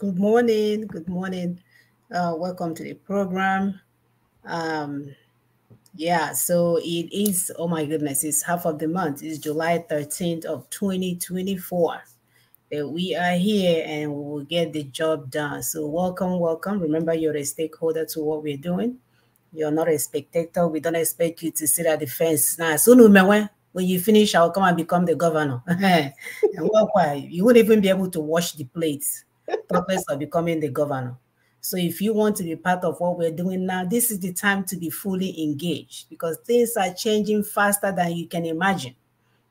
Good morning. Good morning. Welcome to the program. Yeah, so it is, oh my goodness, it's half of the month. It's July 13th of 2024. We are here and we will get the job done. So welcome, welcome. Remember, you're a stakeholder to what we're doing. You're not a spectator. We don't expect you to sit at the fence. Now, soon when you finish, I'll come and become the governor. And you won't even be able to wash the plates. Purpose of becoming the governor. So if you want to be part of what we're doing now, this is the time to be fully engaged because things are changing faster than you can imagine.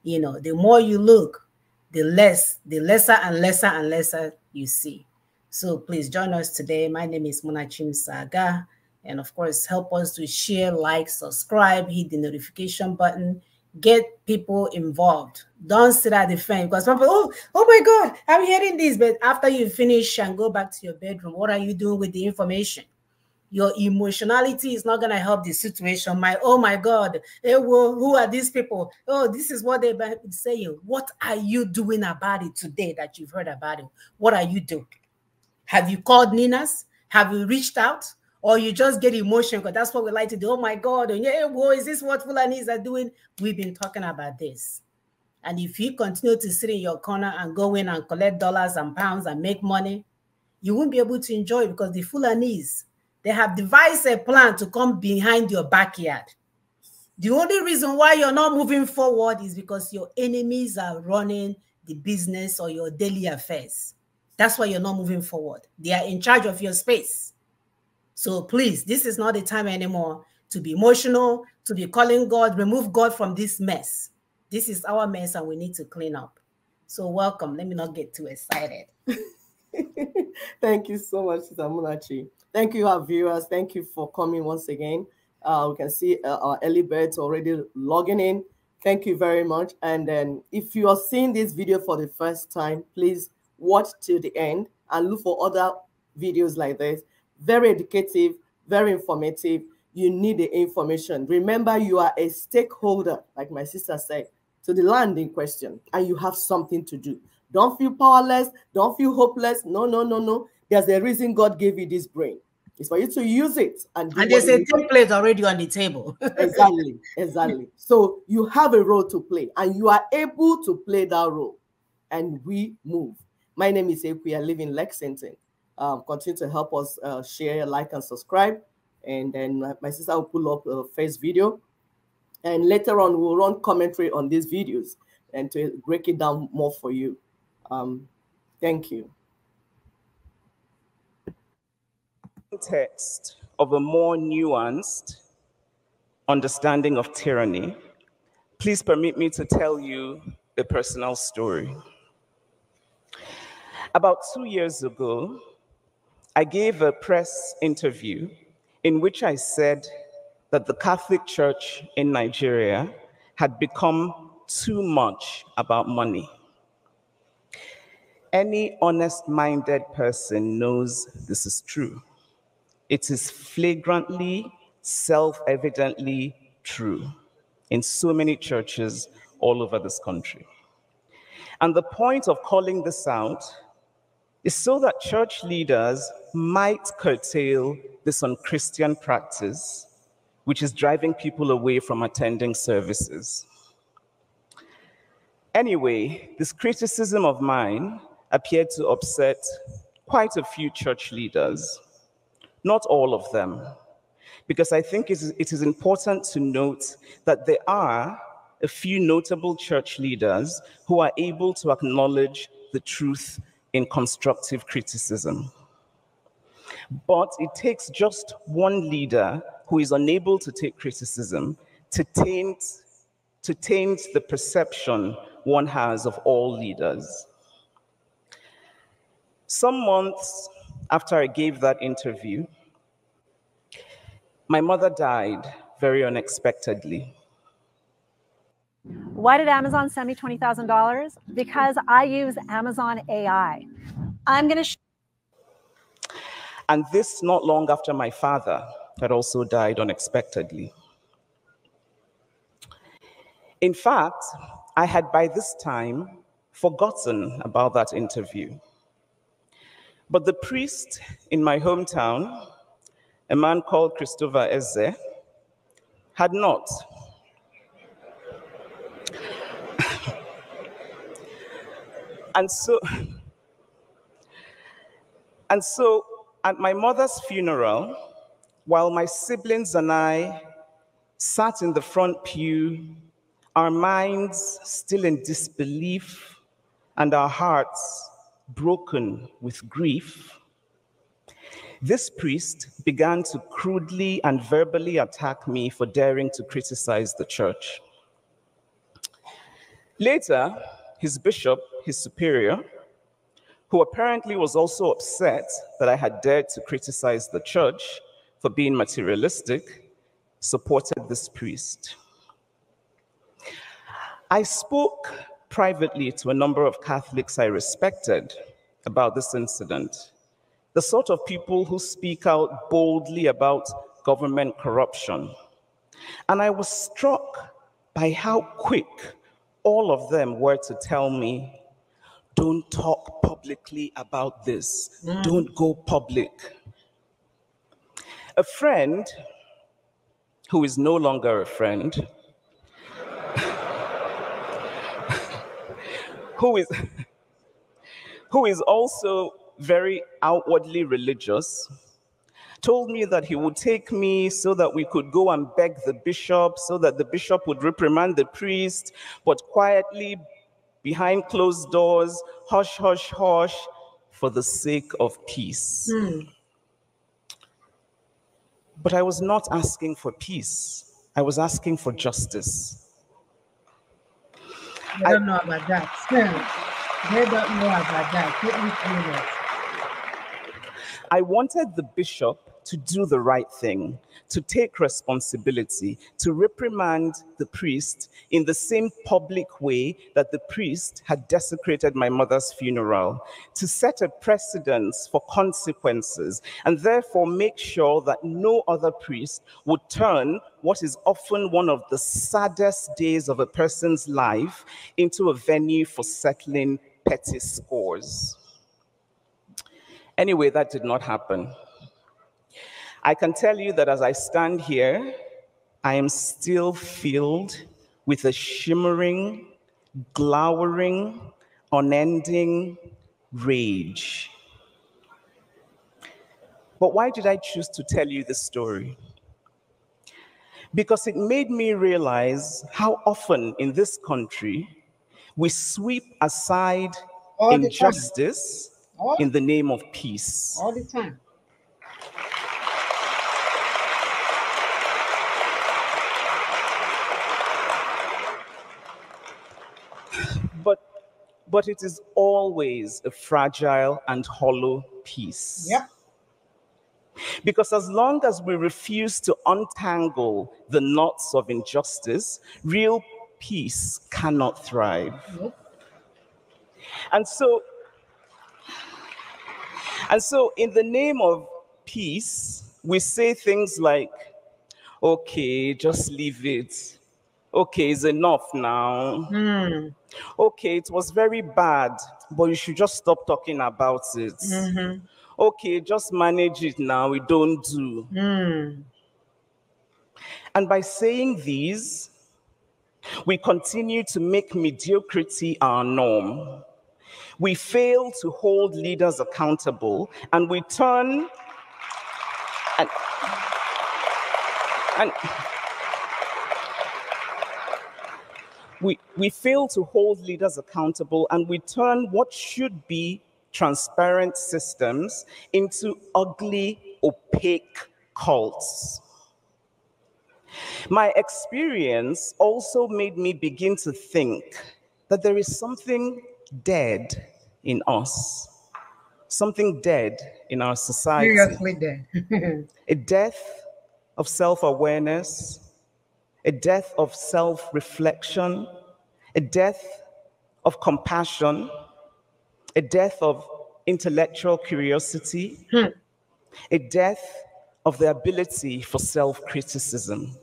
You know, the more you look, the lesser and lesser you see. So please join us today. My name is Chimamanda. And of course, help us to share, like, subscribe, hit the notification button, get people involved. Don't sit at the fence because people, oh my God, I'm hearing this. But after you finish and go back to your bedroom, what are you doing with the information? Your emotionality is not going to help the situation. Oh my God, who are these people? Oh, this is what they've been saying. What are you doing about it today that you've heard about it? What are you doing? Have you called Ninas? Have you reached out? Or you just get emotional because that's what we like to do. Oh my God, and yeah, well, is this what Fulanis are doing? We've been talking about this. And if you continue to sit in your corner and go in and collect dollars and pounds and make money, you won't be able to enjoy it because the Fulanis, they have devised a plan to come behind your backyard. The only reason why you're not moving forward is because your enemies are running the business or your daily affairs. That's why you're not moving forward. They are in charge of your space. So please, this is not the time anymore to be emotional, to be calling God, remove God from this mess. This is our mess and we need to clean up. So welcome. Let me not get too excited. Thank you so much, Sister Munachi. Thank you, our viewers. Thank you for coming once again. We can see our early birds already logging in. Thank you very much. And then if you are seeing this video for the first time, please watch till the end and look for other videos like this. Very educative, very informative. You need the information. Remember, you are a stakeholder, like my sister said, to the land in question, and you have something to do. Don't feel powerless. Don't feel hopeless. No, no, no, no. There's a reason God gave you this brain. It's for you to use it. And there's a template already on the table. Exactly, exactly. So you have a role to play, and you are able to play that role. And we move. My name is Equi. I live in Lexington. Continue to help us share, like, and subscribe. And then my sister will pull up a first video. And later on, we'll run commentary on these videos and to break it down more for you. Thank you. Context of a more nuanced understanding of tyranny, please permit me to tell you a personal story. About 2 years ago, I gave a press interview in which I said that the Catholic Church in Nigeria had become too much about money. Any honest-minded person knows this is true. It is flagrantly, self-evidently true in so many churches all over this country. And the point of calling this out is so that church leaders might curtail this unchristian practice, which is driving people away from attending services. Anyway, this criticism of mine appeared to upset quite a few church leaders. Not all of them, because I think it is important to note that there are a few notable church leaders who are able to acknowledge the truth in constructive criticism. But it takes just one leader who is unable to take criticism to taint the perception one has of all leaders. Some months after I gave that interview, my mother died very unexpectedly. Why did Amazon send me $20,000? Because I use Amazon AI. I'm going to... And this not long after my father had also died unexpectedly. In fact, I had by this time forgotten about that interview. But the priest in my hometown, a man called Christopher Eze, had not. And so at my mother's funeral, while my siblings and I sat in the front pew, our minds still in disbelief and our hearts broken with grief, this priest began to crudely and verbally attack me for daring to criticize the church. Later, his bishop, his superior, who apparently was also upset that I had dared to criticize the church for being materialistic, supported this priest. I spoke privately to a number of Catholics I respected about this incident, the sort of people who speak out boldly about government corruption. And I was struck by how quick all of them were to tell me, don't talk publicly about this. Don't go public. A friend, who is no longer a friend, who is also very outwardly religious, told me that he would take me so that we could go and beg the bishop, so that the bishop would reprimand the priest, but quietly, behind closed doors, hush, hush, hush, for the sake of peace. But I was not asking for peace. I was asking for justice. I don't know about that. They don't know about that. Let me clear that. I wanted the bishop to do the right thing, to take responsibility, to reprimand the priest in the same public way that the priest had desecrated my mother's funeral, to set a precedence for consequences, and therefore make sure that no other priest would turn what is often one of the saddest days of a person's life into a venue for settling petty scores. Anyway, that did not happen. I can tell you that as I stand here, I am still filled with a shimmering, glowering, unending rage. But why did I choose to tell you this story? Because it made me realize how often in this country we sweep aside injustice in the name of peace. All the time. But it is always a fragile and hollow peace. Yep. Because as long as we refuse to untangle the knots of injustice, real peace cannot thrive. Nope. And so in the name of peace, we say things like, okay, just leave it. Okay, it's enough now. Okay, it was very bad, but you should just stop talking about it. Okay, just manage it now, we don't do. And by saying these, we continue to make mediocrity our norm. We fail to hold leaders accountable, and we turn we fail to hold leaders accountable, and we turn what should be transparent systems into ugly, opaque cults. My experience also made me begin to think that there is something dead in us, something dead in our society. Seriously dead. A death of self-awareness, a death of self-reflection, a death of compassion, a death of intellectual curiosity, a death of the ability for self-criticism.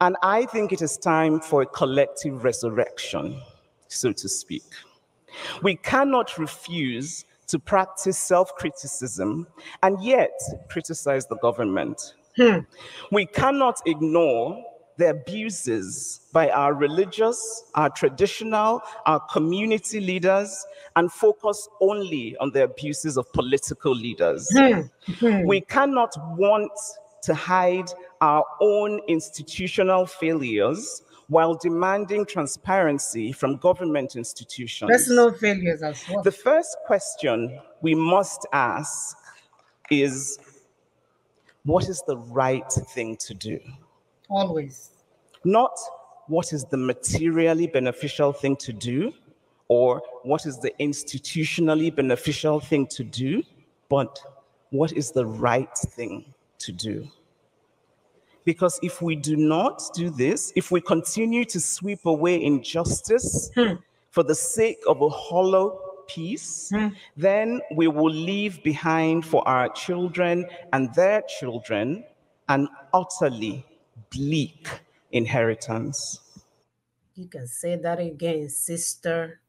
And I think it is time for a collective resurrection, so to speak. We cannot refuse to practice self-criticism and yet criticize the government. We cannot ignore the abuses by our religious, our traditional, our community leaders, and focus only on the abuses of political leaders. We cannot want to hide our own institutional failures while demanding transparency from government institutions. Personal failures as well. The first question we must ask is, what is the right thing to do? Always. Not what is the materially beneficial thing to do, or what is the institutionally beneficial thing to do, but what is the right thing to do? Because if we do not do this, if we continue to sweep away injustice for the sake of a hollow peace, then we will leave behind for our children and their children an utterly bleak inheritance. You can say that again, sister.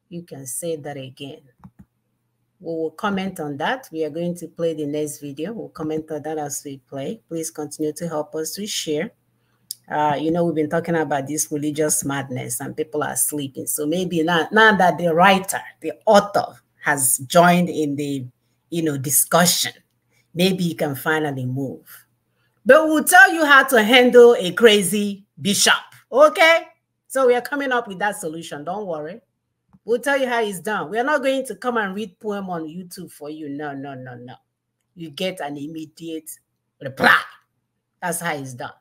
You can say that again. We will comment on that. We are going to play the next video. We'll comment on that as we play. Please continue to help us to share. You know, we've been talking about this religious madness and people are sleeping. So maybe now that the writer, the author has joined in the, discussion, maybe you can finally move. But we'll tell you how to handle a crazy bishop, okay? So we are coming up with that solution. Don't worry. We'll tell you how it's done. We are not going to come and read poem on YouTube for you. No. You get an immediate reply. That's how it's done.